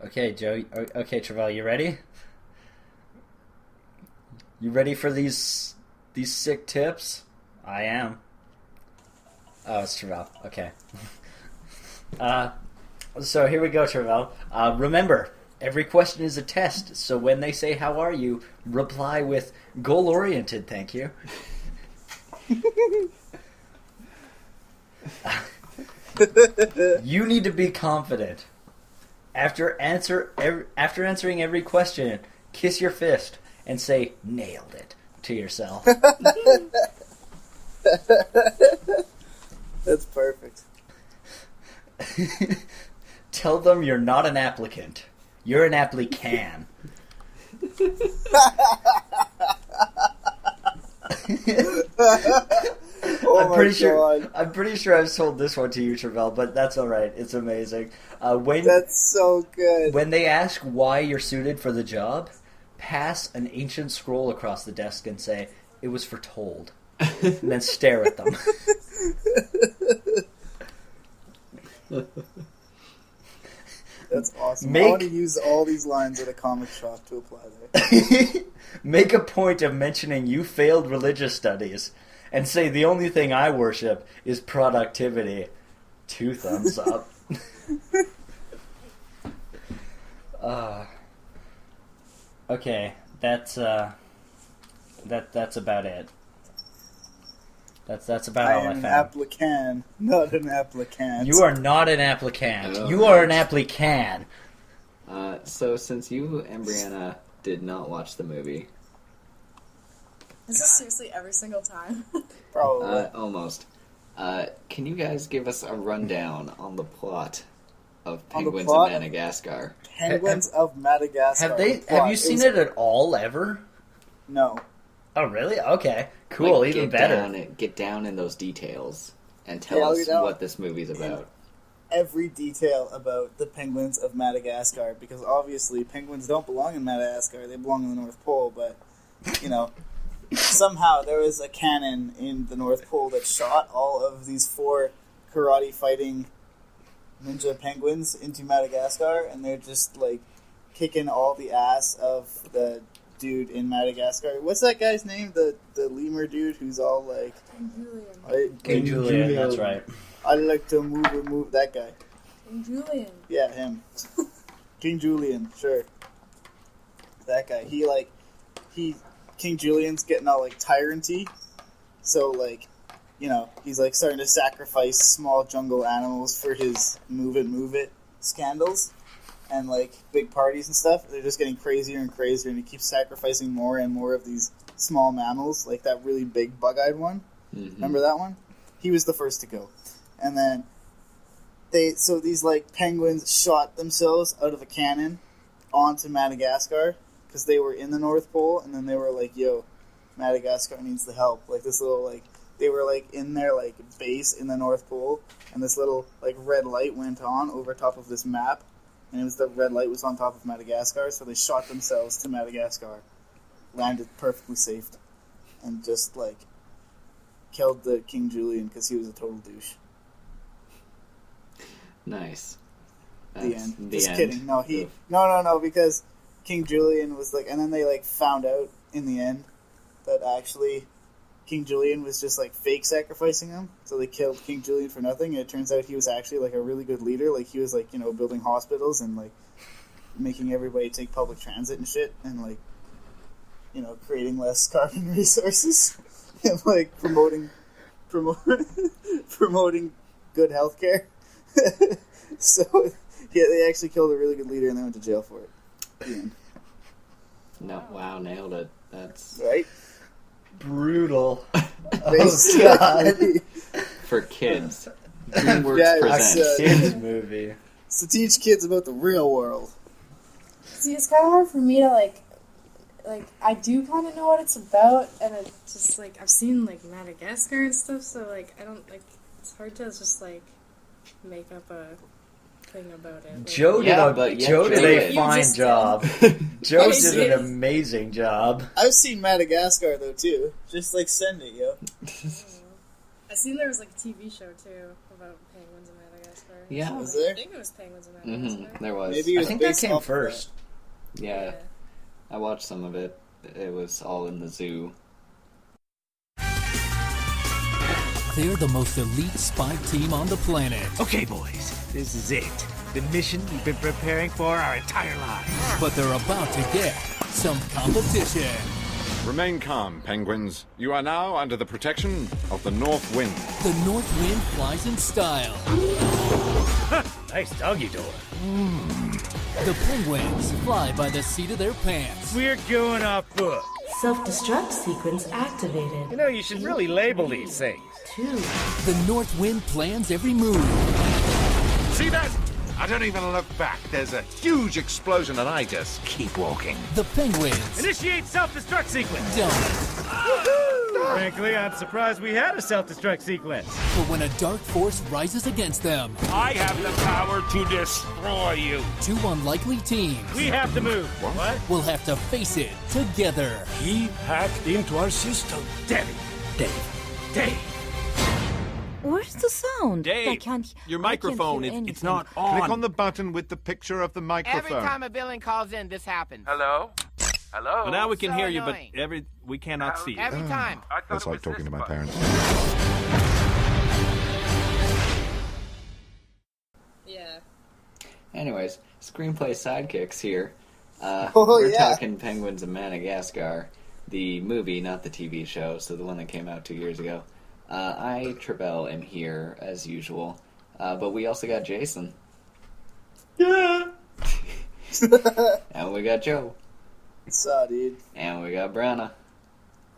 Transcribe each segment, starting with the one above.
Okay, Joe. Okay, Travell, you ready? You ready for these sick tips? I am. Oh, it's Travell. Okay. Uh, so here we go, Travell. Remember, every question is a test. So when they say "How are you?" reply with "Goal-oriented, thank you." You need to be confident. After answering every question, kiss your fist and say "nailed it" to yourself. That's perfect. Tell them you're not an applicant. You're an applican. I'm pretty sure I've told this one to you, Travell, but that's all right. It's amazing. That's so good. When they ask why you're suited for the job, pass an ancient scroll across the desk and say, "It was foretold." And then stare at them. That's awesome. I want to use all these lines at a comic shop to apply there. Make a point of mentioning you failed religious studies and say the only thing I worship is productivity. 2 thumbs up. Okay, that's about it. That's about all I found. I am an applican, not an applicant. You are not an applicant. Oh, you are an applican. So since you and Breanna did not watch the movie, Is this seriously every single time? Probably. almost, can you guys give us a rundown on the plot of Penguins of Madagascar? Penguins of Madagascar. Have you seen it at all ever? No. Oh, really? Okay. Cool, Like, even better. Get down in those details and tell us what this movie's about. Every detail about the Penguins of Madagascar, because obviously penguins don't belong in Madagascar, they belong in the North Pole, but, somehow there was a cannon in the North Pole that shot all of these 4 karate fighting ninja penguins into Madagascar, and they're just, kicking all the ass of the dude in Madagascar. What's that guy's name? The lemur dude who's all like... King Julian, that's right. I like to move... That guy. King Julian. Yeah, him. King Julian, sure. That guy. King Julian's getting all, tyrant-y. So, he's, starting to sacrifice small jungle animals for his move it scandals. And, big parties and stuff. They're just getting crazier and crazier, and he keeps sacrificing more and more of these small mammals, like that really big bug-eyed one. Mm-hmm. Remember that one? He was the first to go. And then these penguins shot themselves out of a cannon onto Madagascar because they were in the North Pole, and then they were like, "Yo, Madagascar needs the help." This little they were in their base in the North Pole, and this little red light went on over top of this map, and the red light was on top of Madagascar, so they shot themselves to Madagascar, landed perfectly safe, and just killed the King Julian because he was a total douche. Nice. The end. Just kidding. No, no, because King Julian was and then they found out in the end that actually King Julian was just fake sacrificing him, so they killed King Julian for nothing, and it turns out he was actually a really good leader. He was building hospitals and making everybody take public transit and shit, and creating less carbon resources and promoting good healthcare. So yeah, they actually killed a really good leader, and they went to jail for it. The end. No, wow, nailed it. That's right. Brutal. Oh, God. For kids. DreamWorks presents kids movie. It's to teach kids about the real world. See, it's kind of hard for me to I do kind of know what it's about, and it's just I've seen Madagascar and stuff, so I don't it's hard to just make up a thing about it. Joe did a fine job. Joe did an amazing job. I've seen Madagascar though too. Just send it, yo. I seen there was a TV show too about penguins in Madagascar. Yeah. Was there? I think it was Penguins of Madagascar. There was. Maybe it I was think that based came off first. Yeah. I watched some of it. It was all in the zoo. They're the most elite spy team on the planet. Okay, boys, this is it. The mission we've been preparing for our entire lives. But they're about to get some competition. Remain calm, penguins. You are now under the protection of the North Wind. The North Wind flies in style. Nice doggy door. The penguins fly by the seat of their pants. We're going off book. Self-destruct sequence activated. You know, you should really label these things. 2. The North Wind plans every move. See that? I don't even look back. There's a huge explosion and I just keep walking. The penguins Initiate self-destruct sequence. don't. Frankly, I'm surprised we had a self-destruct sequence. But when a dark force rises against them, I have the power to destroy you. two unlikely teams We have to move. What? will have to face it together. He hacked into our system. Debbie. Dave. Where's the sound? Dave, I can't. your I can't microphone, hear it's anything. not on. Click on the button with the picture of the microphone. Every time a billing calls in, this happens. Hello? Hello? Well, now we can So hear you, annoying. but we cannot see you. Every time. That's like talking to my parents. Yeah. Anyways, Screenplay Sidekicks here. Oh, We're yeah. talking Penguins of Madagascar, the movie, not the TV show, so the one that came out 2 years ago. I, Travell, am here, as usual. But we also got Jason. Yeah. And we got Joe. Saw, dude. And we got Breanna.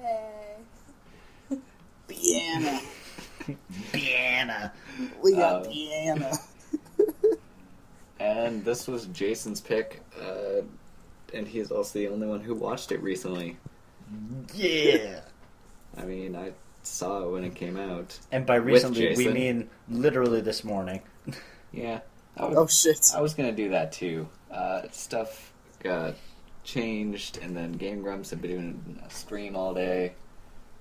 Hey. Breanna. Breanna. We got Oh. Breanna. And this was Jason's pick, and he's also the only one who watched it recently. Yeah. I mean, I saw it when it came out. And by recently, we Jason. mean literally this morning. Yeah. Oh, shit. I was gonna do that too. Stuff got changed, and then Game Grumps had been doing a stream all day,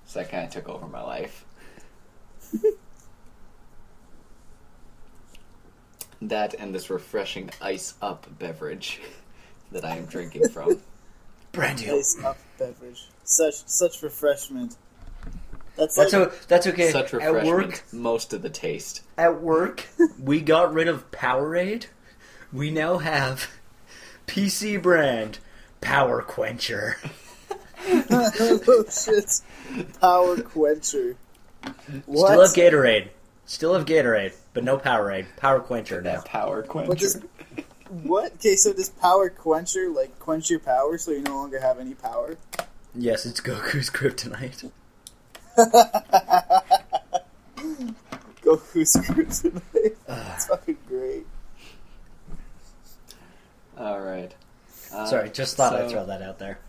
so that kind of took over my life. That and this refreshing ice-up beverage that I am drinking from. Brand new. Ice up beverage. Such refreshment. That's okay. Such At refreshment, work, most of the taste. At work, we got rid of Powerade. We now have PC brand Power Quencher. Oh, shit. Power quencher. What? Still have Gatorade, but no Powerade. Power Quencher now. That power quencher. What does... What? Okay, so does Power Quencher, like, quench your power so you no longer have any power? Yes, it's Goku's kryptonite. Goku's kryptonite. That's fucking great. Alright. Sorry, just thought I'd throw that out there.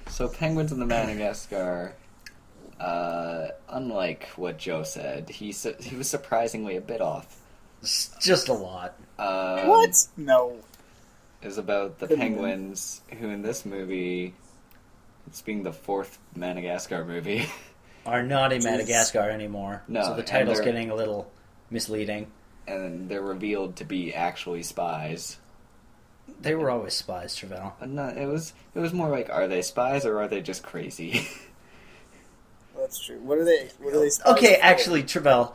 So Penguins of the Madagascar, unlike what Joe said, he was surprisingly a bit off. Just a lot. What? No. Is about the Couldn't penguins who in this movie, it's being the fourth Madagascar movie, Are not in Madagascar anymore. No, so the and title's they're- getting a little misleading. and they're revealed to be actually spies. They were always spies, Travell. No, it was more like, are they spies or are they just crazy? That's true. What are they? Okay, actually, Travell.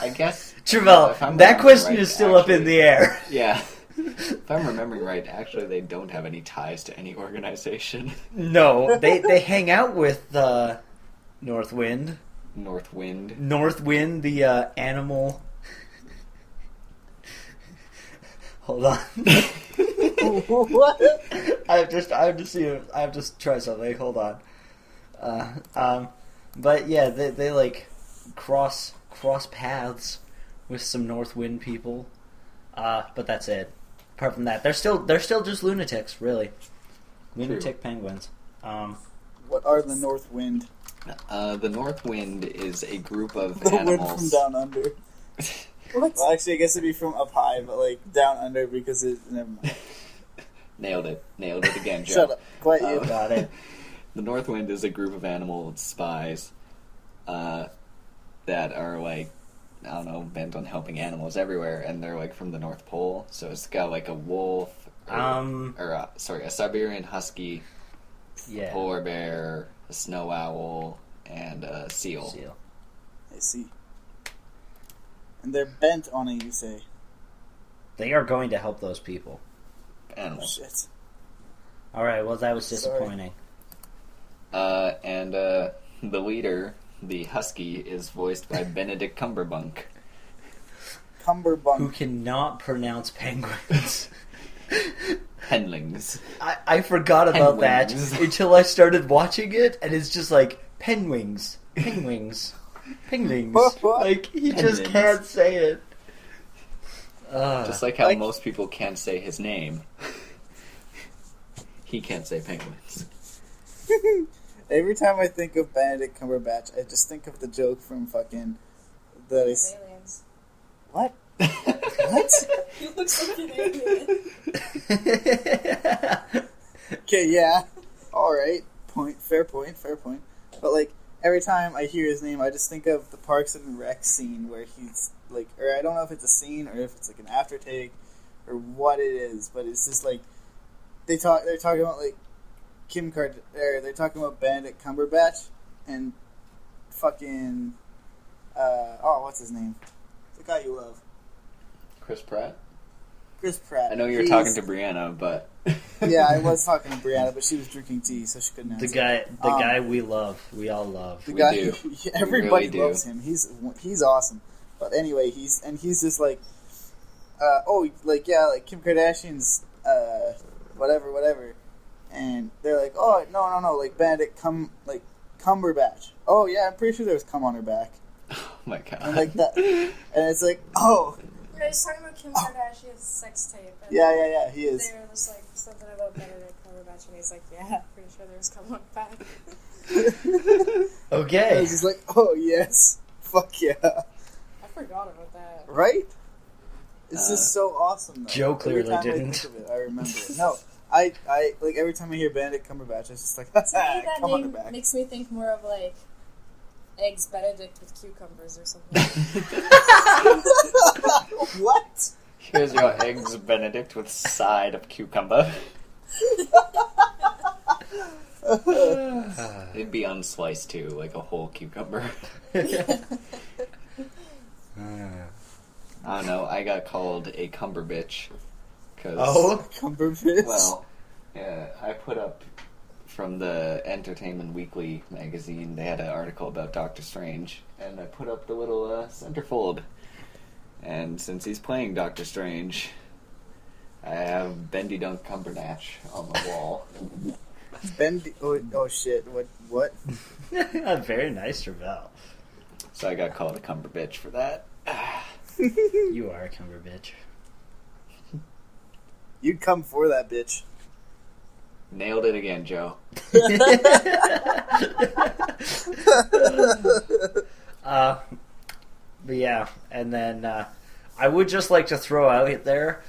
I guess Travell, if I'm that remembering question right, is still up in actually- the air. Yeah. If I'm remembering right, actually they don't have any ties to any organization. No, they hang out with North Wind. North Wind. North Wind, the animal. Hold on. What? I have to try something. Hold on. But yeah, they like cross paths with some North Wind people. But that's it. Apart from that, they're still just lunatics, really. Lunatic penguins. What are the North Wind? The North Wind is a group of The animals. wind from down under. What? Well, actually, I guess it'd be from up high, but like down under because it. Never mind. Nailed it again, Joe. Shut up. Quiet you. Got it. The North Wind is a group of animal spies that are like I don't know, bent on helping animals everywhere, and they're like from the North Pole. So it's got like a wolf, a Siberian husky, Yeah. a polar bear, a snow owl, and a seal. I see. And they're bent on it, you say? They are going to help those people. Animals. Shit. Alright, well, that was disappointing. And the leader, the husky, is voiced by Benedict Cumberbatch. Who cannot pronounce penguins. Penlings. I forgot about that until I started watching it, and it's just like, penguins. Penguins. Penguins. Like, he just can't say it. Just like how most people can't say his name. He can't say penguins. Every time I think of Benedict Cumberbatch, I just think of the joke from fucking... Aliens. What? What? He looks like an alien. Okay, yeah. Alright. Fair point. But, like, every time I hear his name, I just think of the Parks and Rec scene where he's, like... Or I don't know if it's a scene or if it's, like, an aftertake or what it is, but it's just, like... They're talking about, like, they're talking about Benedict Cumberbatch and fucking... what's his name? The guy you love. Chris Pratt? Chris Pratt. I know you were talking to Breanna, but... Yeah, I was talking to Breanna, but she was drinking tea, so she couldn't answer. The guy we love. We all love. The guy, do. Everybody We really loves him. He's awesome. But anyway, he's just like... Kim Kardashian's... whatever. And they're like, oh, no, like Benedict Cumberbatch. Oh, yeah, I'm pretty sure there was cum on her back. Oh my god. And like that. And it's like, oh. Yeah, he's talking about Kim Kardashian's sex tape. And Yeah, he is. They were just like, something about Benedict Cumberbatch, and he's like, yeah, pretty sure there was cum on her back. Okay. I was just like, oh, yes. Fuck yeah. I forgot about that. Right? It's just so awesome, though. Joe clearly every time didn't. I think of it, I remember it. No, I like, every time I hear Benedict Cumberbatch, it's just like, To me, that come on her name back. makes me think more of, like, Eggs Benedict with cucumbers or something. What? Here's your Eggs Benedict with side of cucumber. It'd be unsliced too, like a whole cucumber. I don't know, I got called a cumberbitch. Cumberbitch? Well, yeah, I put up from the Entertainment Weekly magazine, they had an article about Doctor Strange, and I put up the little centerfold. And since he's playing Doctor Strange, I have Bendy Dunk Cumberbatch on the wall. Bendy... Oh shit, what? Very nice, Travell. So I got called a cumberbitch for that. You are a cumberbitch. You'd come for that bitch. Nailed it again, Joe. But yeah, and then I would just like to throw out there,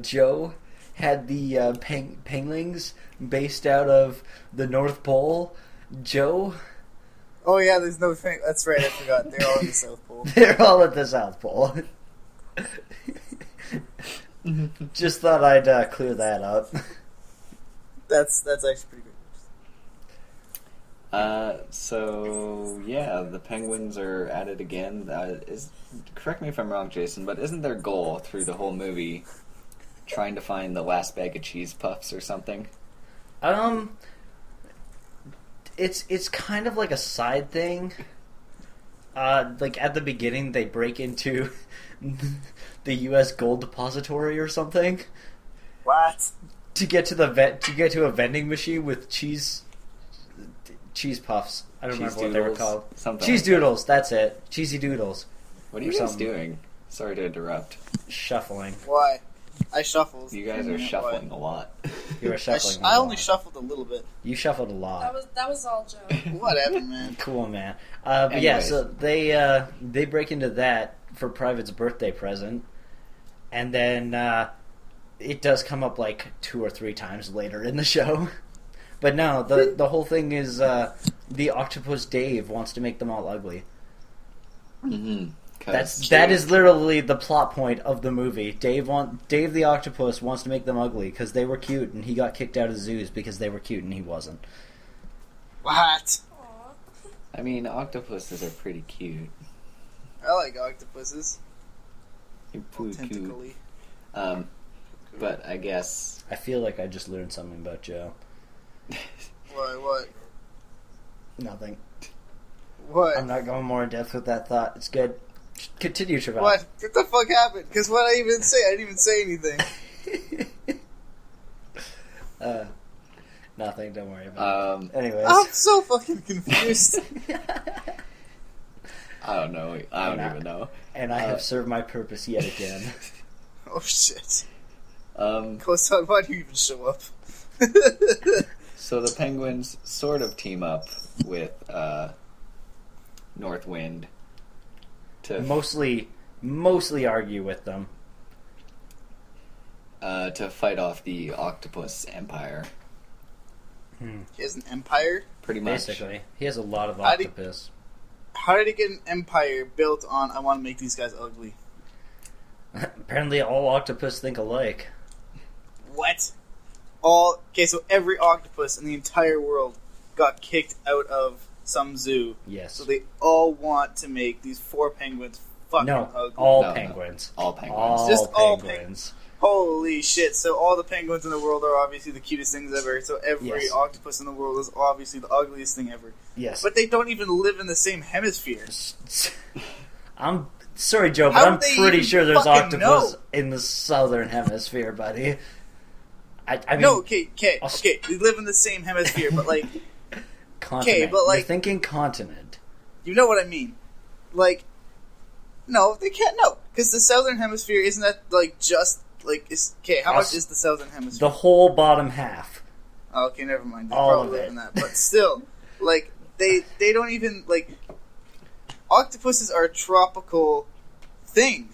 Joe had the penglings based out of the North Pole. Joe... Oh yeah, there's no thing. That's right, I forgot. They're all in the South Pole. They're all at the South Pole. Just thought I'd clear that up. That's actually pretty good. So yeah, the Penguins are at it again. Correct me if I'm wrong, Jason, but isn't their goal through the whole movie trying to find the last bag of cheese puffs or something? It's kind of like a side thing. Like at the beginning, they break into the U.S. gold depository or something. What? To get to a vending machine with cheese puffs. I don't remember what they were called. Cheese doodles. That's it. Cheesy doodles. What are you guys doing? Sorry to interrupt. Shuffling. Why? I shuffled. You guys are shuffling a lot. You are shuffling. I only shuffled a little bit. You shuffled a lot. That was all Joe. Whatever, man. Cool, man. But yeah, so they break into that for Private's birthday present, and then it does come up like 2 or 3 times later in the show. But no, the whole thing is the octopus Dave wants to make them all ugly. Mm-hmm. That is literally the plot point of the movie. Dave the octopus wants to make them ugly because they were cute, and he got kicked out of zoos because they were cute and he wasn't. What? I mean, octopuses are pretty cute. I like octopuses. You're pretty cute. Tentacly. But I guess... I feel like I just learned something about Joe. What? Nothing. What? I'm not going more in depth with that thought. It's good. Continue, Travell. What the fuck happened? Because what I didn't even say anything. Nothing, don't worry about it. Anyways. I'm so fucking confused. I don't know. I don't even know. And I have served my purpose yet again. Oh shit. Close-on, why do you even show up? So the Penguins sort of team up with Northwind to mostly argue with them to fight off the Octopus Empire. He has an empire? Pretty much. Basically. He has a lot of octopus. How did he get an empire built on, I want to make these guys ugly? Apparently all octopus think alike. What? Okay, so every octopus in the entire world got kicked out of some zoo. Yes. So they all want to make these 4 penguins fucking ugly. All penguins. All penguins. All penguins. Holy shit, so all the penguins in the world are obviously the cutest things ever, so every octopus in the world is obviously the ugliest thing ever. Yes. But they don't even live in the same hemisphere. I'm sorry, Joe, but I'm pretty sure there's octopus in the southern hemisphere, buddy. I mean, no, okay, we live in the same hemisphere, but like... continent. Okay, but like... You're thinking continent. You know what I mean. Like, no, they can't know. Because the southern hemisphere, isn't that, like, just... Like, how much is the southern hemisphere? The whole bottom half. Oh, okay, never mind. They all probably live in that. But still, like, they don't even, like... Octopuses are a tropical thing.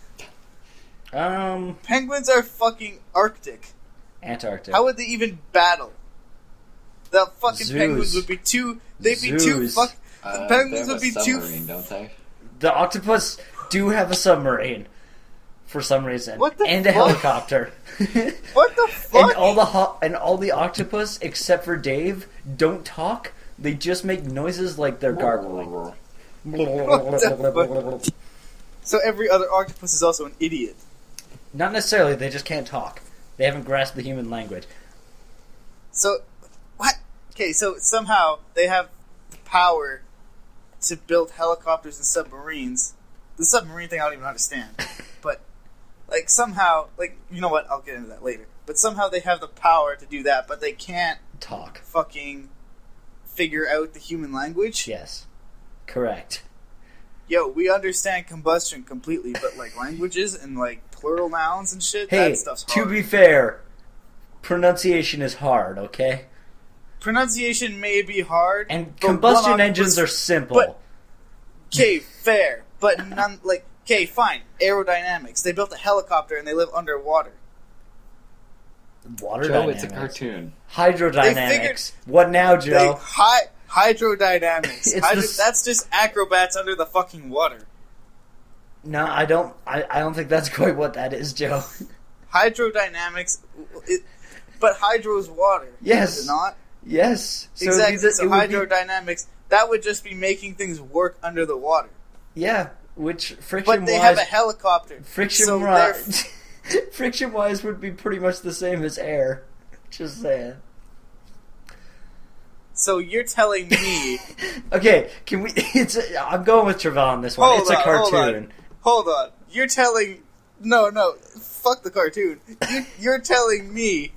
Penguins are fucking Arctic. Antarctic. How would they even battle? The fucking Zoos. penguins would be too... They'd be too fuck... The penguins would be too... Don't they? The octopus do have a submarine. For some reason. What the and a fuck? helicopter. What the fuck? And all the octopus, except for Dave, don't talk. They just make noises like they're gargling. So every other octopus is also an idiot. Not necessarily, they just can't talk. They haven't grasped the human language. So, what? Okay, so somehow they have the power to build helicopters and submarines. The submarine thing I don't even understand. But, like, somehow, like, you know what? I'll get into that later. But somehow they have the power to do that, but they can't talk. Fucking figure out the human language? Yes. Correct. Yo, we understand combustion completely, but, like, languages and, like, plural nouns and shit, hey, that stuff's hard. To be fair, pronunciation is hard, okay? Pronunciation may be hard. And combustion engines are simple. Okay, fair. But none, like, okay, fine. Aerodynamics. They built a helicopter and they live underwater. Water Joe, dynamics. it's a cartoon. Hydrodynamics. What now, Joe? Hydrodynamics. That's just acrobats under the fucking water. No, I don't think that's quite what that is, Joe. Hydrodynamics, but hydro is water. Yes. Is it not? Yes. So exactly. So hydrodynamics, that would just be making things work under the water. Yeah, which friction-wise... But they have a helicopter. Friction-wise would be pretty much the same as air. Just saying. So you're telling me... Okay, can we... I'm going with Travell on this one. It's a cartoon. Hold on. You're telling... No. Fuck the cartoon. You're telling me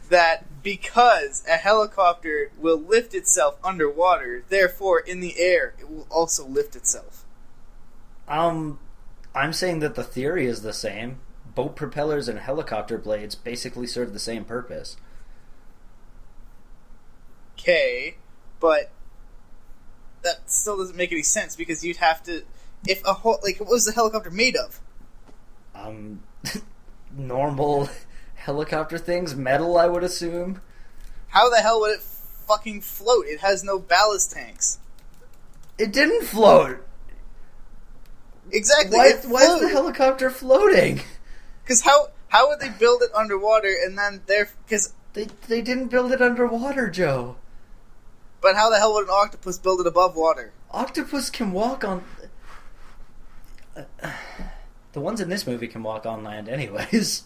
that because a helicopter will lift itself underwater, therefore in the air it will also lift itself. I'm saying that the theory is the same. Boat propellers and helicopter blades basically serve the same purpose. Okay, but that still doesn't make any sense because you'd have to... If a whole... Like, what was the helicopter made of? Normal helicopter things. Metal, I would assume. How the hell would it fucking float? It has no ballast tanks. It didn't float. Exactly. Why is the helicopter floating? Because how would they build it underwater and then because they didn't build it underwater, Joe. But how the hell would an octopus build it above water? Octopus can walk on. The ones in this movie can walk on land, anyways.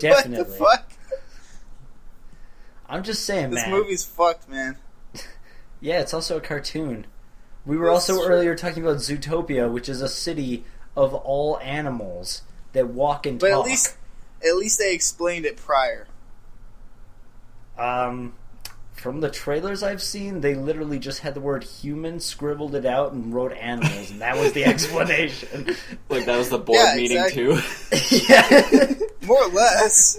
Definitely. What the fuck? I'm just saying, this man. This movie's fucked, man. Yeah, it's also a cartoon. We were also earlier talking about Zootopia, which is a city of all animals that walk and talk. But at least they explained it prior. From the trailers I've seen, they literally just had the word human, scribbled it out, and wrote animals, and that was the explanation. Like, that was the board meeting, too? Yeah. More or less.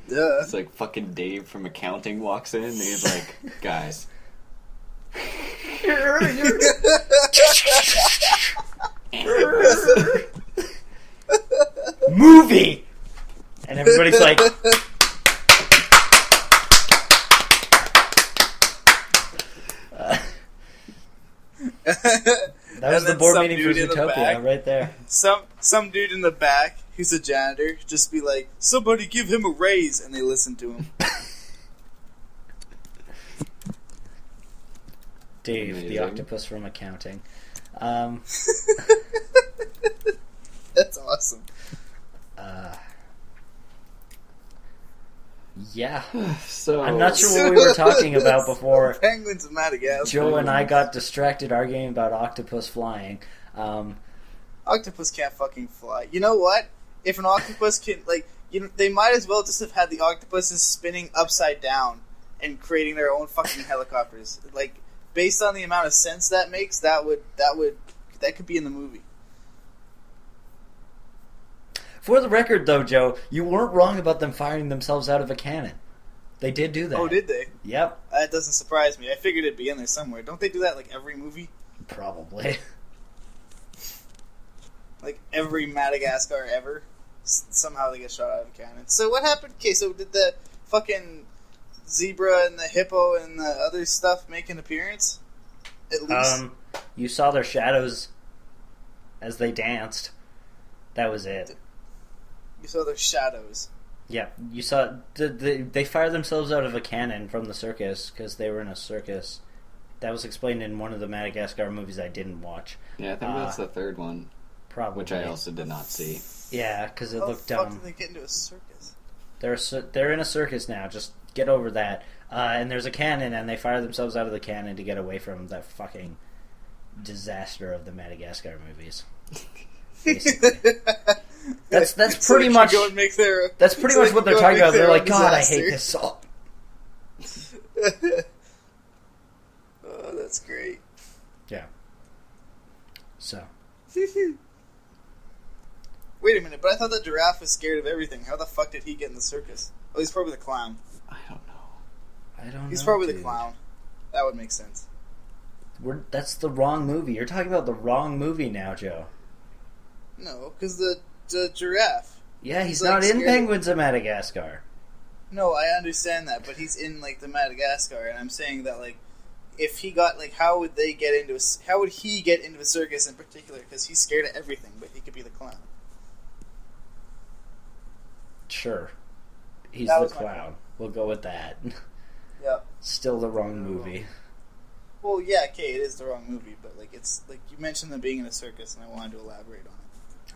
Duh. It's like fucking Dave from accounting walks in, and he's like, guys. Movie! And everybody's like... That was the board meeting for Zootopia, right there. Some dude in the back, who's a janitor, just be like, somebody give him a raise, and they listen to him. Dave, Amazing. the octopus from accounting. That's awesome. Yeah. So I'm not sure what we were talking about before. Penguins of Madagascar. Joe and I got distracted arguing about octopus flying. Octopus can't fucking fly. You know what? If an octopus can, they might as well just have had the octopuses spinning upside down and creating their own fucking helicopters. Like, based on the amount of sense that makes, that could be in the movie. For the record, though, Joe, you weren't wrong about them firing themselves out of a cannon. They did do that. Oh, did they? Yep. That doesn't surprise me. I figured it'd be in there somewhere. Don't they do that like every movie? Probably. Like every Madagascar ever, somehow they get shot out of a cannon. So what happened? Okay, so did the fucking zebra and the hippo and the other stuff make an appearance? At least? You saw their shadows as they danced. That was it. You saw their shadows. Yeah, you saw... They fired themselves out of a cannon from the circus because they were in a circus. That was explained in one of the Madagascar movies I didn't watch. Yeah, I think that's the third one. Probably. Which I also did not see. Yeah, because it looked dumb. How the fuck did they get into a circus? They're in a circus now. Just get over that. And there's a cannon, and they fire themselves out of the cannon to get away from that fucking disaster of the Madagascar movies. Basically. That's so pretty much that's pretty much what they're talking about. They're like, God, I hate this song. Oh, that's great. Yeah. So. Wait a minute, but I thought the giraffe was scared of everything. How the fuck did he get in the circus? Oh, he's probably the clown. I don't know. He's probably the clown. That would make sense. That's the wrong movie. You're talking about the wrong movie now, Joe. No, because the giraffe. Yeah, he's not in Penguins of Madagascar. No, I understand that, but he's in the Madagascar, and I'm saying that if he got how would he get into a circus in particular? Because he's scared of everything, but he could be the clown. Sure, he's the clown. We'll go with that. Yeah. Still the wrong movie. Well, yeah, okay, it is the wrong movie, but it's you mentioned them being in a circus, and I wanted to elaborate on it.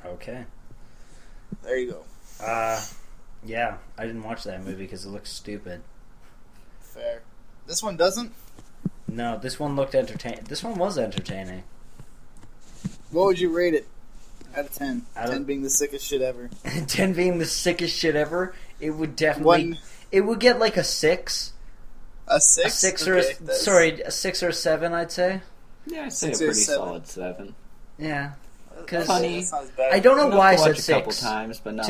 Okay. There you go. Yeah, I didn't watch that movie because it looks stupid. Fair. This one doesn't? No, this one looked entertaining. This one was entertaining. What would you rate it out of 10? 10 being the sickest shit ever. 10 being the sickest shit ever? It would definitely... It would get a 6. A 6? A 6 or a 6 or a 7, I'd say. Yeah, I'd say a pretty solid 7. Yeah. Funny. I don't know why I said 6. A couple times, but not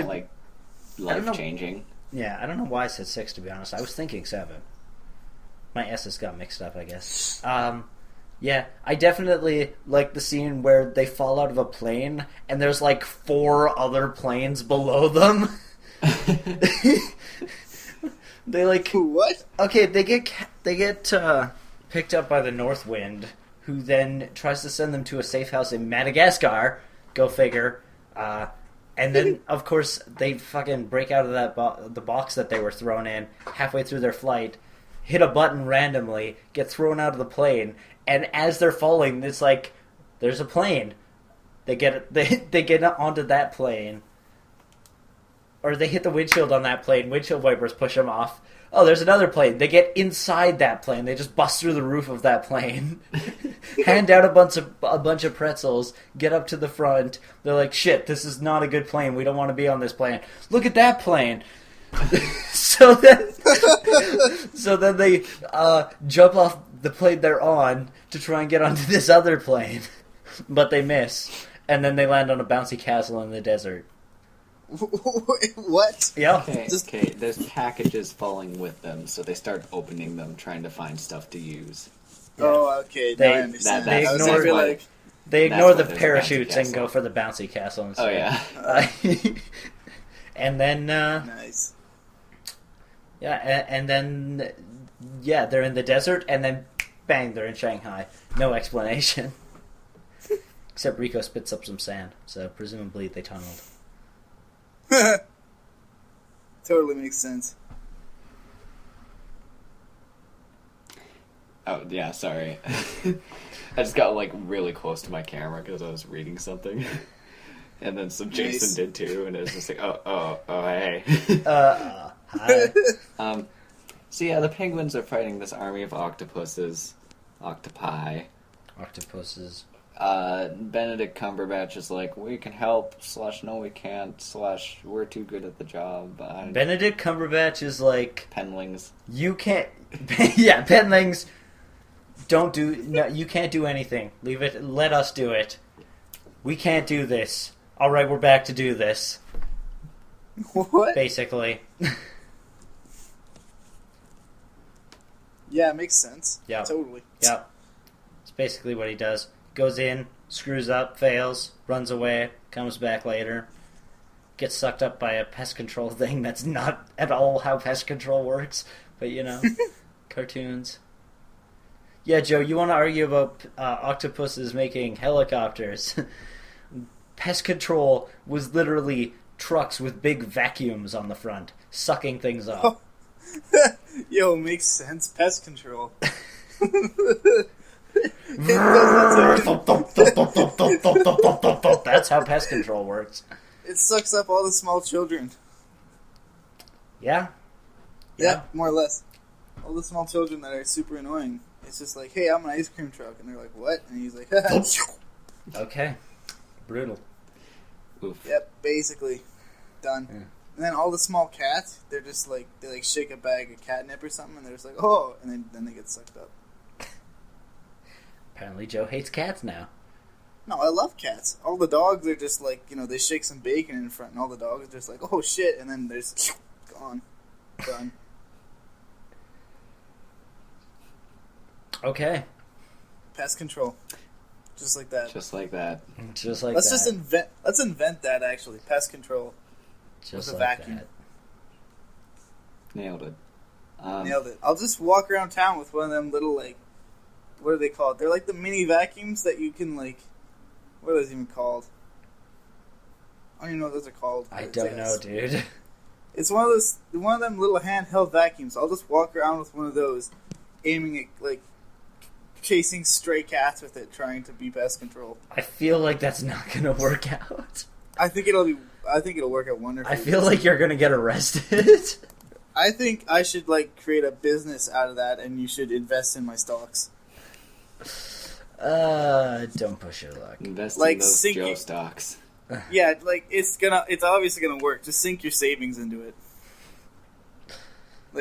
life-changing. Yeah, I don't know why I said 6, to be honest. I was thinking 7. My S's got mixed up, I guess. Yeah, I definitely like the scene where they fall out of a plane and there's 4 other planes below them. They what? Okay, they get picked up by the north wind, who then tries to send them to a safe house in Madagascar. Go figure. And then, of course, they fucking break out of that the box that they were thrown in halfway through their flight, hit a button randomly, get thrown out of the plane, and as they're falling, it's like, there's a plane. They get onto that plane. Or they hit the windshield on that plane, windshield wipers push them off. Oh, there's another plane. They get inside that plane. They just bust through the roof of that plane, hand out a bunch of pretzels, get up to the front. They're like, shit, this is not a good plane. We don't want to be on this plane. Look at that plane. so then they jump off the plane they're on to try and get onto this other plane, but they miss, and then they land on a bouncy castle in the desert. What? Yeah. Okay, there's packages falling with them, so they start opening them, trying to find stuff to use. Yeah. Oh, okay. Now I understand. They ignore the parachutes and go for the bouncy castle instead. Oh, yeah. And then... nice. Yeah, and then... Yeah, they're in the desert, and then bang, they're in Shanghai. No explanation. Except Rico spits up some sand, so presumably they tunneled. Totally makes sense. Oh, yeah, sorry. I just got, really close to my camera because I was reading something. And then some Jason did too, and it was just like, oh, hey. Hi. So yeah, the penguins are fighting this army of octopuses. Octopi. Octopuses. Benedict Cumberbatch is like, we can help, / no we can't, / we're too good at the job. Benedict Cumberbatch is like... Penlings. You can't... yeah, penlings. No, you can't do anything. Leave it, let us do it. We can't do this. Alright, we're back to do this. What? Basically. Yeah, it makes sense. Yeah. Totally. Yeah. It's basically what he does. Goes in, screws up, fails, runs away, comes back later, gets sucked up by a pest control thing that's not at all how pest control works, but cartoons. Yeah, Joe, you want to argue about octopuses making helicopters. Pest control was literally trucks with big vacuums on the front, sucking things up. Yo, makes sense. Pest control. That's how pest control works. It sucks up all the small children. Yeah. Yeah, more or less. All the small children that are super annoying. It's just like, hey, I'm an ice cream truck. And they're like, what? And he's like, okay. Brutal. Oof. Yep, basically. Done. Yeah. And then all the small cats, they're just like, they shake a bag of catnip or something, and they're just like, oh, and then they get sucked up. Apparently Joe hates cats now. No, I love cats. All the dogs are just like, they shake some bacon in front, and all the dogs are just like, oh shit, and then there's gone. Done. Okay. Pest control. Just like that. Just like that. Let's invent that actually. Pest control. Just with a like vacuum. that. Nailed it. Nailed it. I'll just walk around town with one of them little, what are they called? They're like the mini vacuums that you can, what are those even called? I don't even know what those are called. I don't know, dude. It's one of them little handheld vacuums. I'll just walk around with one of those, aiming at, chasing stray cats with it, trying to be pest control. I feel like that's not gonna work out. I think it'll work out wonderfully. I feel like you're gonna get arrested. I think I should, create a business out of that, and you should invest in my stocks. Don't push your luck. Invest in those Joe it. stocks. Yeah, it's obviously gonna work. Just sink your savings into it.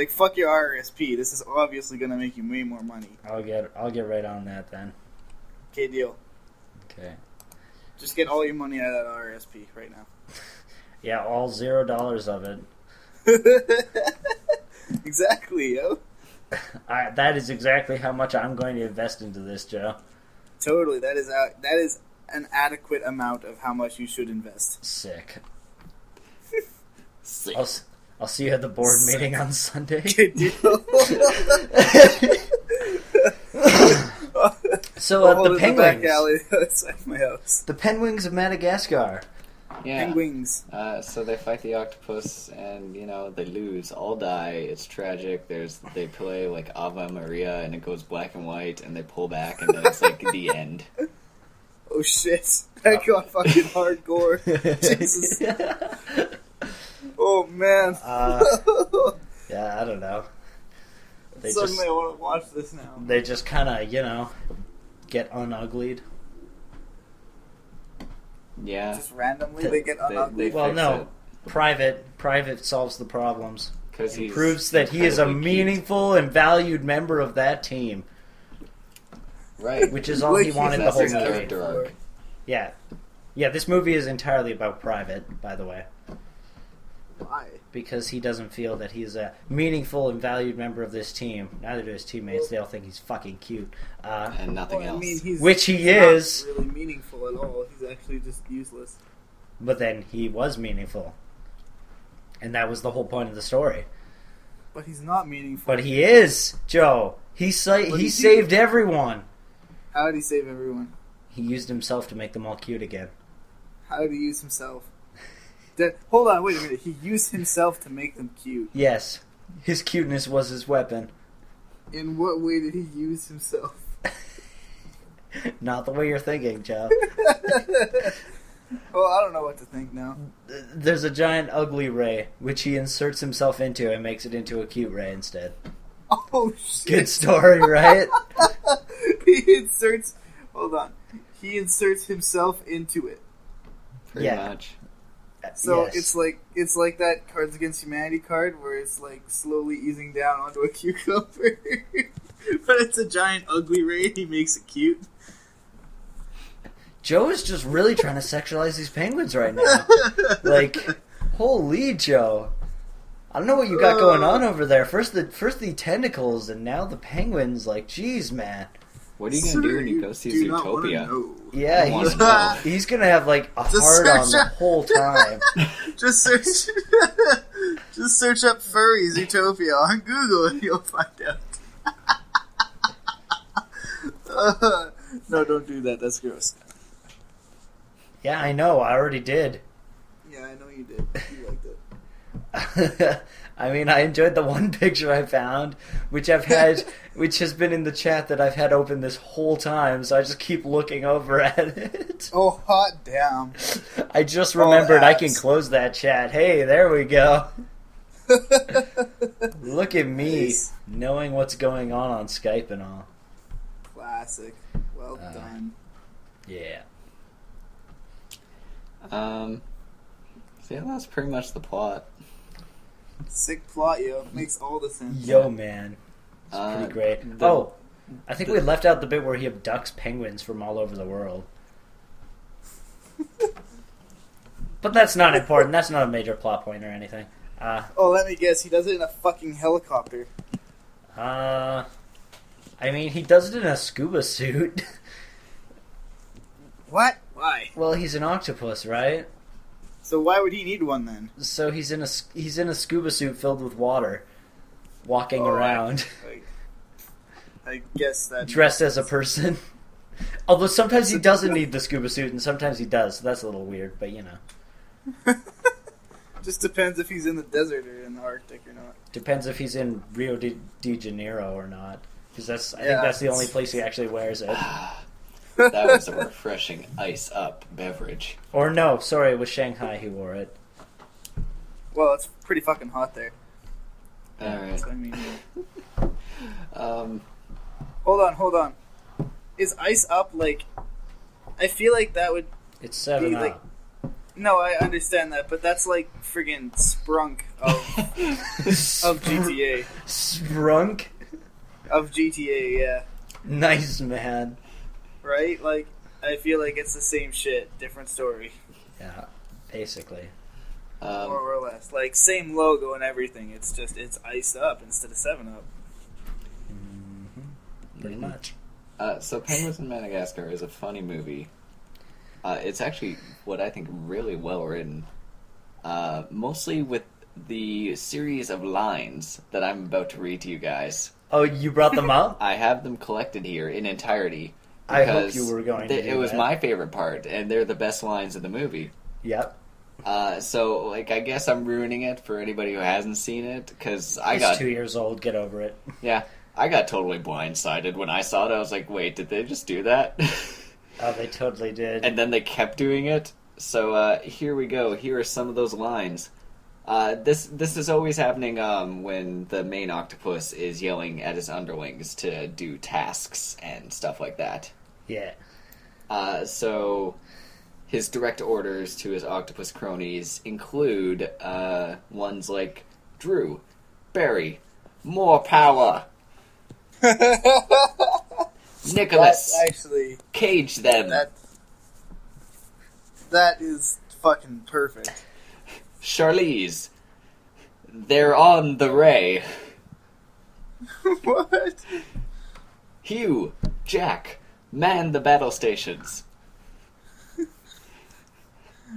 Fuck your RRSP. This is obviously gonna make you way more money. I'll get right on that then. Okay, deal. Okay. Just get all your money out of that RRSP right now. Yeah, all $0 of it. Exactly, yo. That is exactly how much I'm going to invest into this, Joe. Totally. That is an adequate amount of how much you should invest. Sick. Sick. I'll see you at the board meeting on Sunday. Good deal. So the in Penguins. the back alley outside my house. The Penguins of Madagascar. Yeah. Penguins. So they fight the octopus, and they lose, all die. It's tragic. They play like Ave Maria, and it goes black and white, and they pull back, and then it's like the end. Oh shit! That got fucking hardcore. Jesus. Oh man. Yeah, I don't know. Suddenly I want to watch this now. They just kind of, get unuglied. Yeah. Just randomly they get unuglied. Well, no. Private solves the problems. Because he proves that he is a meaningful and valued member of that team. Right. Which is all he wanted the whole movie. Character arc. Yeah. Yeah, this movie is entirely about Private, by the way. Why? Because he doesn't feel that he's a meaningful and valued member of this team. Neither do his teammates. They all think he's fucking cute. And nothing else. I mean, which he he's is. not really meaningful at all. He's actually just useless. But then he was meaningful. And that was the whole point of the story. But he's not meaningful. But he is, Joe. He saved everyone. How did he save everyone? He used himself to make them all cute again. How did he use himself? Hold on, wait a minute. He used himself to make them cute. Yes. His cuteness was his weapon. In what way did he use himself? Not the way you're thinking, Joe. Well, I don't know what to think now. There's a giant ugly ray, which he inserts himself into and makes it into a cute ray instead. Oh, shit. Good story, right? He inserts... Hold on. He inserts himself into it. Pretty much. So yes. it's like that Cards Against Humanity card where it's like slowly easing down onto a cucumber. But it's a giant ugly ray, he makes it cute. Joe is just really trying to sexualize these penguins right now. Like, holy Joe. I don't know what you got going on over there. First the tentacles, and now the penguins. Like, jeez, man. What are you going to do when you go see Zootopia? Yeah, he's going to have, like, a hard on the whole time. Just search up furry Zootopia on Google and you'll find out. No, don't do that. That's gross. Yeah, I know. I already did. Yeah, I know you did. You liked it. I mean, I enjoyed the one picture I found, which has been in the chat that I've had open this whole time, so I just keep looking over at it. Oh, hot damn. I just remembered I can close that chat. Hey, there we go. Look at me, knowing what's going on Skype and all. Classic. Well done. Yeah. So yeah, that's pretty much the plot. Sick plot, yo. Makes all the sense. Yo, man. It's pretty great. I think we left out the bit where he abducts penguins from all over the world. But that's not important. That's not a major plot point or anything. Let me guess. He does it in a fucking helicopter. I mean, he does it in a scuba suit. What? Why? Well, he's an octopus, right? So why would he need one then? So he's in a scuba suit filled with water, walking around. I guess that dressed as a person. Although sometimes he doesn't need the scuba suit, and sometimes he does. So that's a little weird, but you know. Just depends if he's in the desert or in the Arctic or not. Depends if he's in Rio de Janeiro or not, because I think that's the only place he actually wears it. That was a refreshing ice-up beverage. Or no, sorry, it was Shanghai he wore it. Well, it's pretty fucking hot there. Alright. I mean, Hold on. Is ice up like... I feel like that would... It's 7 be Up. like... No, I understand that, but that's like friggin' Sprunk of GTA. Sprunk? Of GTA, yeah. Nice, man. Right? Like, I feel like it's the same shit, different story. Yeah, basically. More or less. Like, same logo and everything, it's just, it's iced up instead of 7-Up. Mm-hmm. Pretty much. So Penguins of Madagascar is a funny movie. It's actually what I think really well written. Mostly with the series of lines that I'm about to read to you guys. Oh, you brought them up? I have them collected here in entirety. I hope you were going to do it was that. my favorite part, and they're the best lines of the movie. Yep. So, like, I guess I'm ruining it for anybody who hasn't seen it, because It's 2 years old, get over it. Yeah, I got totally blindsided when I saw it. I was like, wait, did they just do that? Oh, they totally did. And then they kept doing it. So, here we go. Here are some of those lines. This is always happening when the main octopus is yelling at his underlings to do tasks and stuff like that. Yeah. So his direct orders to his octopus cronies include ones like, Drew, Barry, more power. Nicholas, actually, cage them. That is fucking perfect. Charlize, they're on the ray. What? Hugh, Jack, man the battle stations.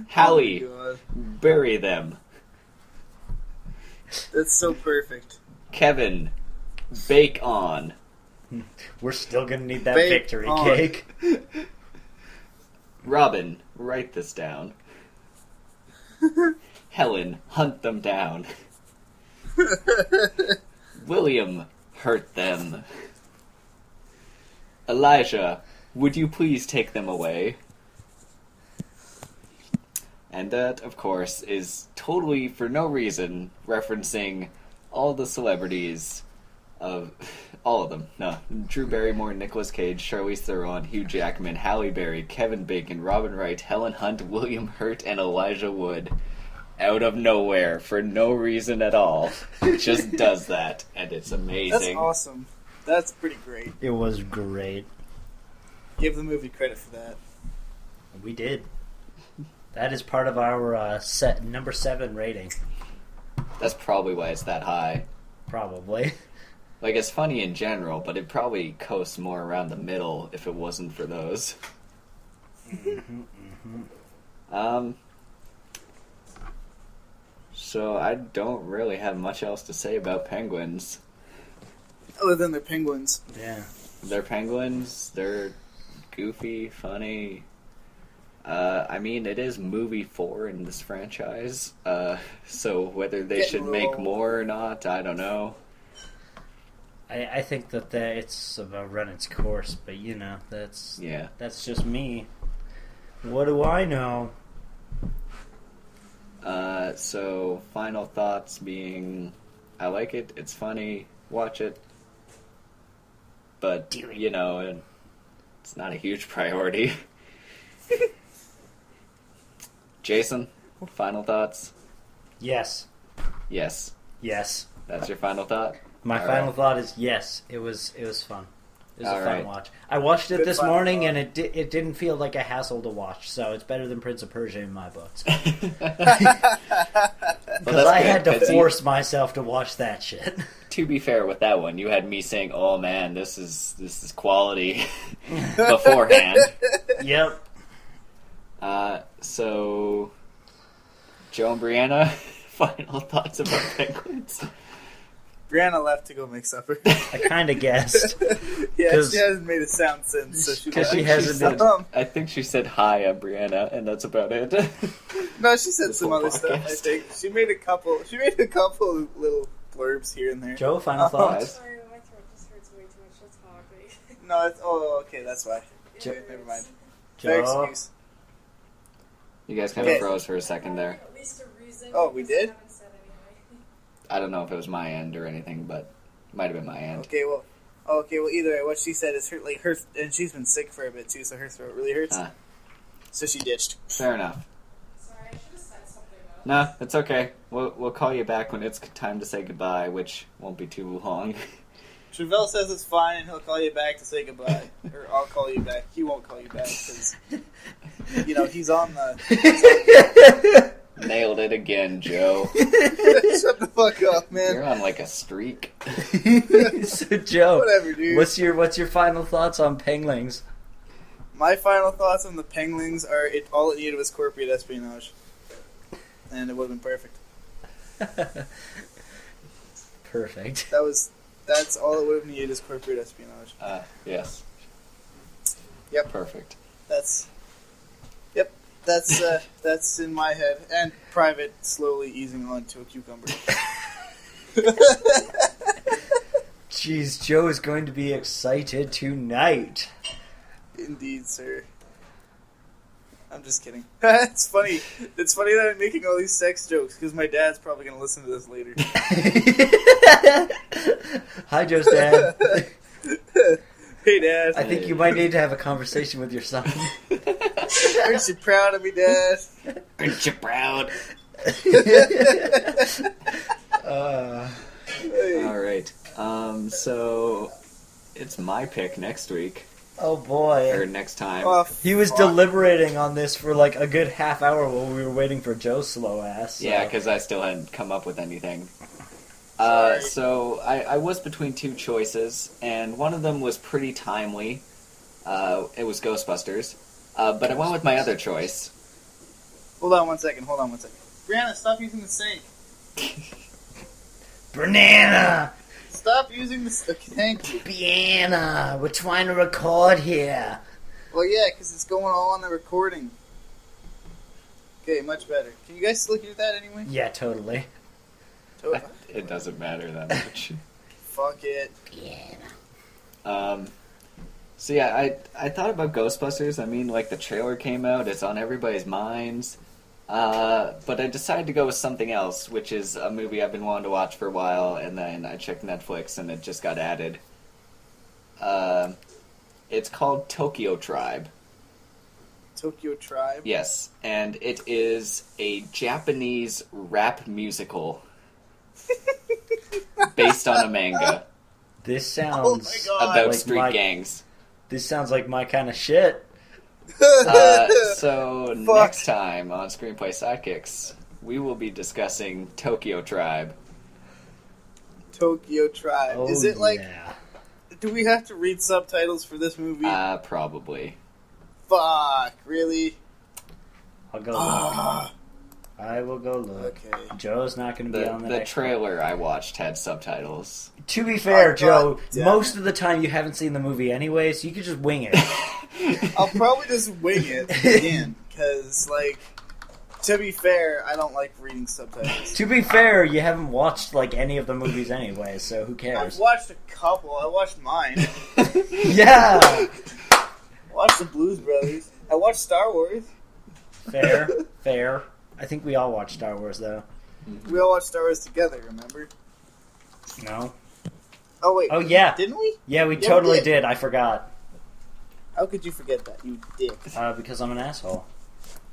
Hallie, bury them. That's so perfect. Kevin, bake on. We're still gonna need that Bake victory on. cake. Robin, write this down. Helen, hunt them down. William, hurt them. Elijah, would you please take them away? And that, of course, is totally for no reason referencing all the celebrities of... all of them. No. Drew Barrymore, Nicolas Cage, Charlize Theron, Hugh Jackman, Halle Berry, Kevin Bacon, Robin Wright, Helen Hunt, William Hurt, and Elijah Wood. Out of nowhere, for no reason at all. It just does that, and it's amazing. That's awesome. That's pretty great. It was great. Give the movie credit for that. We did. That is part of our set number 7 rating. That's probably why it's that high. Probably. Like, it's funny in general, but it probably coasts more around the middle if it wasn't for those. So I don't really have much else to say about penguins. Other than they're penguins. Yeah. They're penguins, they're goofy, funny. I mean, it is movie 4 in this franchise, so whether they should make more or not, I don't know. I think that it's about run its course, but you know, that's just me. What do I know? So final thoughts being, I like it, it's funny, watch it, but, you know, it's not a huge priority. Jason, final thoughts? Yes. Yes. Yes. That's your final thought? My final thought is yes. It was fun. It was a fun watch. I watched it Good this final morning, thought. and it didn't feel like a hassle to watch. So it's better than Prince of Persia in my books. Because I had to force myself to watch that shit. To be fair with that one, you had me saying, "Oh man, this is quality," beforehand. Yep. So Joe and Breanna, final thoughts about penguins? Breanna left to go make supper. I kind of guessed. Yeah, she hasn't made a sound since. So she hasn't. I think she said hi, I'm Breanna, and that's about it. No, she said This some whole other stuff. podcast. I think she made a couple. She made a couple little blurbs here and there. Joe, final thoughts? Sorry, my throat just hurts way too much to talk. No, it's okay. That's why. Jo- Never mind. Joe? Fair excuse. You guys kind of froze for a second there. At least a reason. Oh, we did? I don't know if it was my end or anything, but it might have been my end. Okay, well, either way, what she said is her and she's been sick for a bit too, so her throat really hurts. So she ditched. Fair enough. Sorry, I should have said something about No, it's okay. We'll call you back when it's time to say goodbye, which won't be too long. Travell says it's fine, and he'll call you back to say goodbye, or I'll call you back. He won't call you back because he's on the. Nailed it again, Joe. Shut the fuck up, man. You're on like a streak. So Joe, Whatever, dude. what's your final thoughts on penguins? My final thoughts on the penguins are all it needed was corporate espionage, and it would have been perfect. Perfect. That's all it would have needed is corporate espionage. Yes. Yep. Perfect. That's in my head. And Private slowly easing onto a cucumber. Jeez, Joe is going to be excited tonight. Indeed, sir. I'm just kidding. It's funny. It's funny that I'm making all these sex jokes because my dad's probably going to listen to this later. Hi, Joe's dad. Hey, Dad. I think you might need to have a conversation with your son. Aren't you proud of me, Dad? Aren't you proud? All right. So it's my pick next week. Oh boy. Or next time. Oh, he was deliberating on this for like a good half hour while we were waiting for Joe's slow ass. So. Yeah, because I still hadn't come up with anything. So I was between two choices, and one of them was pretty timely. It was Ghostbusters. But I went with my other choice. Hold on one second. Breanna, stop using the sink. Breanna! Stop using the sink. Thank you. Breanna, we're trying to record here. Well, yeah, because it's going all on the recording. Okay, much better. Can you guys still hear that anyway? Yeah, totally. It doesn't matter that much. Fuck it. So yeah, I thought about Ghostbusters. I mean, like, the trailer came out, it's on everybody's minds. But I decided to go with something else, which is a movie I've been wanting to watch for a while, and then I checked Netflix and it just got added. It's called Tokyo Tribe. Tokyo Tribe? Yes, and it is a Japanese rap musical based on a manga. This sounds about like street gangs. This sounds like my kind of shit. So next time on Screenplay Sidekicks, we will be discussing Tokyo Tribe. Tokyo Tribe. Oh, is it like... Yeah. Do we have to read subtitles for this movie? Probably. Fuck, really? I'll go look. I will go look. Okay. Joe's not going to be on The next trailer I watched had subtitles. To be fair, Joe, damn most of the time you haven't seen the movie anyway, so you could just wing it. I'll probably just wing it again, because, like, to be fair, I don't like reading subtitles. To be fair, you haven't watched, like, any of the movies anyway, so who I've cares? watched a couple. I watched mine. Yeah! I watched the Blues Brothers. I watched Star Wars. Fair. I think we all watched Star Wars, though. We all watched Star Wars together, remember? No? Oh, wait. Oh, yeah. Didn't we? Yeah, we Yeah, totally we did. did. I forgot. How could you forget that, you dick? Because I'm an asshole.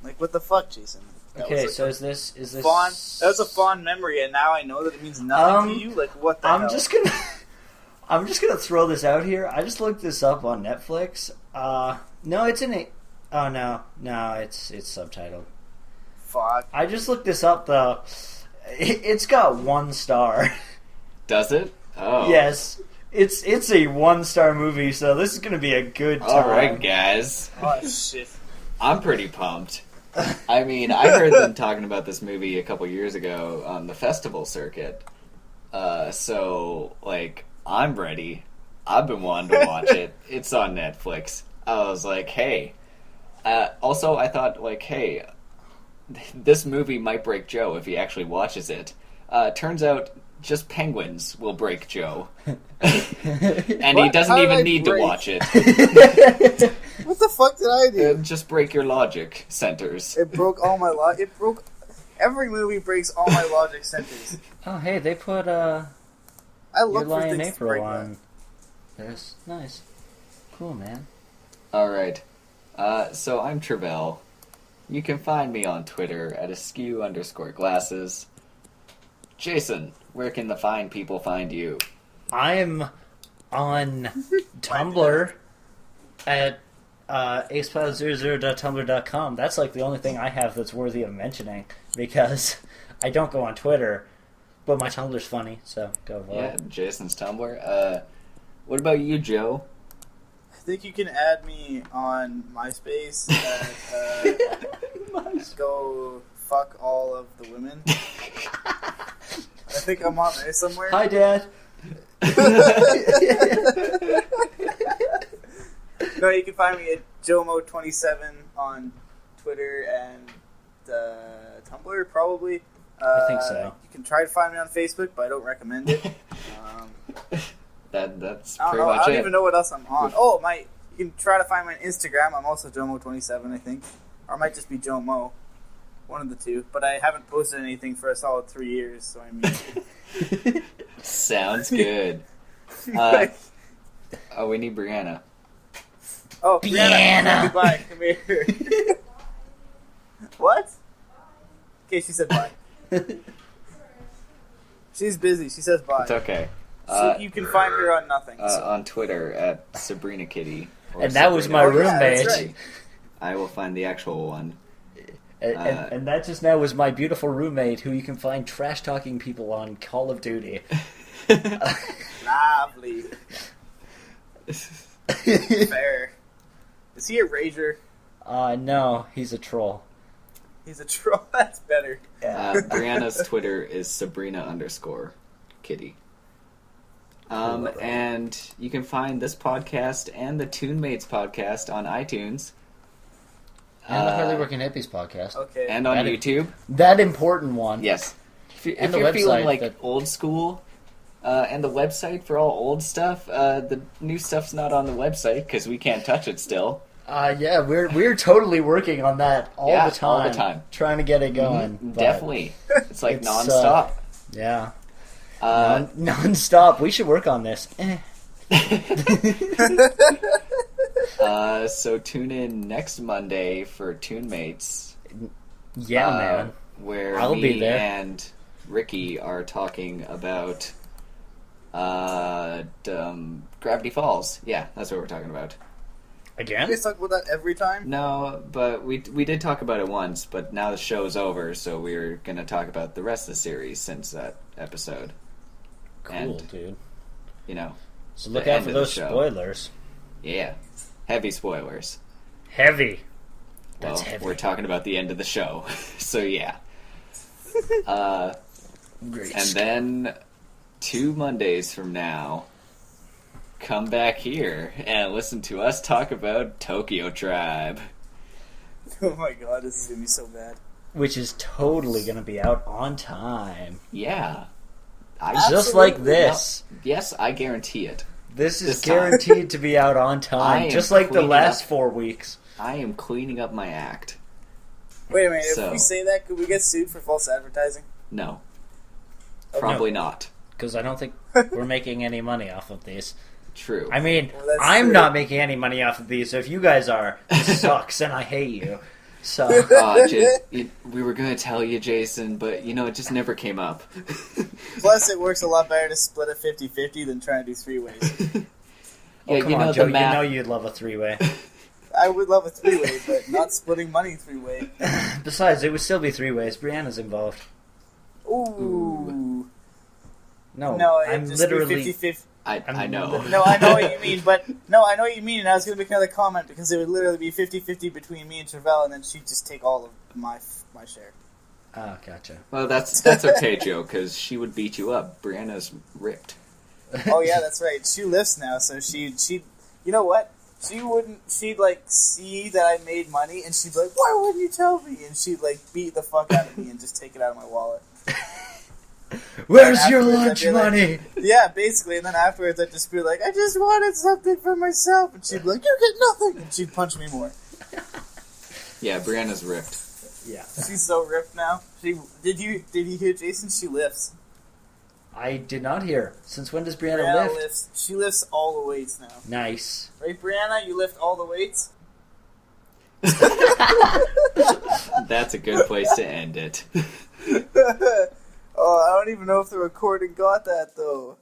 Like, what the fuck, Jason? That Okay, was so like is this... fond, that was a fond memory, and now I know that it means nothing to you? Like, what the hell? I'm just gonna throw this out here. I just looked this up on Netflix. No, it's in a... Oh, no, it's subtitled. Fuck. I just looked this up, though. It's got 1 star. Does it? Oh. Yes. It's a 1-star movie, so this is gonna be a good time. Alright, guys. Oh, shit. I'm pretty pumped. I mean, I heard them talking about this movie a couple years ago on the festival circuit. So, like, I'm ready. I've been wanting to watch it. It's on Netflix. I was like, hey. Also, I thought, like, hey, this movie might break Joe if he actually watches it. Turns out, just penguins will break Joe. And he doesn't even need to watch it. What the fuck did I do? Just break your logic centers. It broke all my logic. It broke... Every movie breaks all my logic centers. Oh, hey, they put, I look Your Lie for in things to April break on. There's nice. Cool, man. Alright. So I'm Travell. You can find me on Twitter at askew_glasses. Jason, where can the fine people find you? I'm on Tumblr at acepilot00.tumblr.com. That's like the only thing I have that's worthy of mentioning, because I don't go on Twitter, but my Tumblr's funny, so go vote. Yeah, Jason's Tumblr. What about you, Joe? I think you can add me on MySpace at go fuck all of the women. I think I'm on there somewhere. Hi, Dad. No, you can find me at Jomo27 on Twitter and Tumblr, probably. I think so. You can try to find me on Facebook, but I don't recommend it. That's I pretty don't know. much I don't it. even know what else I'm on. You can try to find me on Instagram. I'm also Jomo27, I think. Or it might just be Jomo. One of the two. But I haven't posted anything for a solid 3 years, so I mean... Sounds good. We need Breanna. Oh, Breanna! Goodbye, come here. What? Okay, she said bye. She's busy. She says bye. It's okay. So you can find her on nothing. On Twitter at Sabrina Kitty. And that was my roommate. That's right. I will find the actual one. And that just now was my beautiful roommate, who you can find trash talking people on Call of Duty. Lovely. Fair. Is he a rager? No, he's a troll. He's a troll. That's better. Brianna's Twitter is Sabrina_Kitty. And you can find this podcast and the Toon Mates podcast on iTunes. And the Hardly Working Hippies podcast. Okay. And on YouTube. That important one. Yes. If And the you're feeling website like old school, and the website for all old stuff, the new stuff's not on the website because we can't touch it still. Yeah, we're totally working on that all the time. All the time. Trying to get it going. but Definitely. It's like it's, nonstop. Yeah. Non-stop. We should work on this. So tune in next Monday for Toon Mates. Yeah, man. Where I'll me be there. and Ricky are talking about Gravity Falls. Yeah, that's what we're talking about. Again? You guys talk about that every time? No, but we did talk about it once, but now the show's over, so we're going to talk about the rest of the series since that episode. Cool, dude. You know. So look out for those spoilers. Yeah. Heavy spoilers. Heavy. Well, That's heavy. we're talking about the end of the show. So yeah. Great. And then 2 Mondays from now, come back here and listen to us talk about Tokyo Tribe. Oh my god, this is going to be so bad. Which is totally going to be out on time. Yeah. Just like this. Yes, I guarantee it. This is guaranteed to be out on time, just like the last 4 weeks. I am cleaning up my act. Wait a minute, if we say that, could we get sued for false advertising? No. Okay. Probably not. Because I don't think we're making any money off of these. True. I mean, Well, I'm true. not making any money off of these, so if you guys are, this sucks and I hate you. So we were going to tell you, Jason, but, it just never came up. Plus, it works a lot better to split it 50-50 than trying to do 3-ways. Oh, come on, Joe, you know you'd love a 3-way. I would love a 3-way, but not splitting money 3-way. Besides, it would still be 3 ways. Brianna's involved. Ooh. No, it'd I'm just literally... I be 50-50. know. No, I know what you mean, I know what you mean, and I was going to make another comment, because it would literally be 50-50 between me and Travell, and then she'd just take all of my share. Oh, gotcha. Well, that's okay, Joe, because she would beat you up. Brianna's ripped. Oh, yeah, that's right. She lifts now, so she'd you know what? She'd, like, see that I made money, and she'd be like, why wouldn't you tell me? And she'd, like, beat the fuck out of me and just take it out of my wallet. Where's your lunch money? Yeah, basically, and then afterwards I'd just be like, I just wanted something for myself, and she'd be like, you get nothing, and she'd punch me more. Yeah, Brianna's ripped. Yeah. She's so ripped now. Did you hear Jason? She lifts. I did not hear. Since when does Breanna lift? Lifts. She lifts all the weights now. Nice. Right, Breanna? You lift all the weights? That's a good place to end it. Oh, I don't even know if the recording got that, though.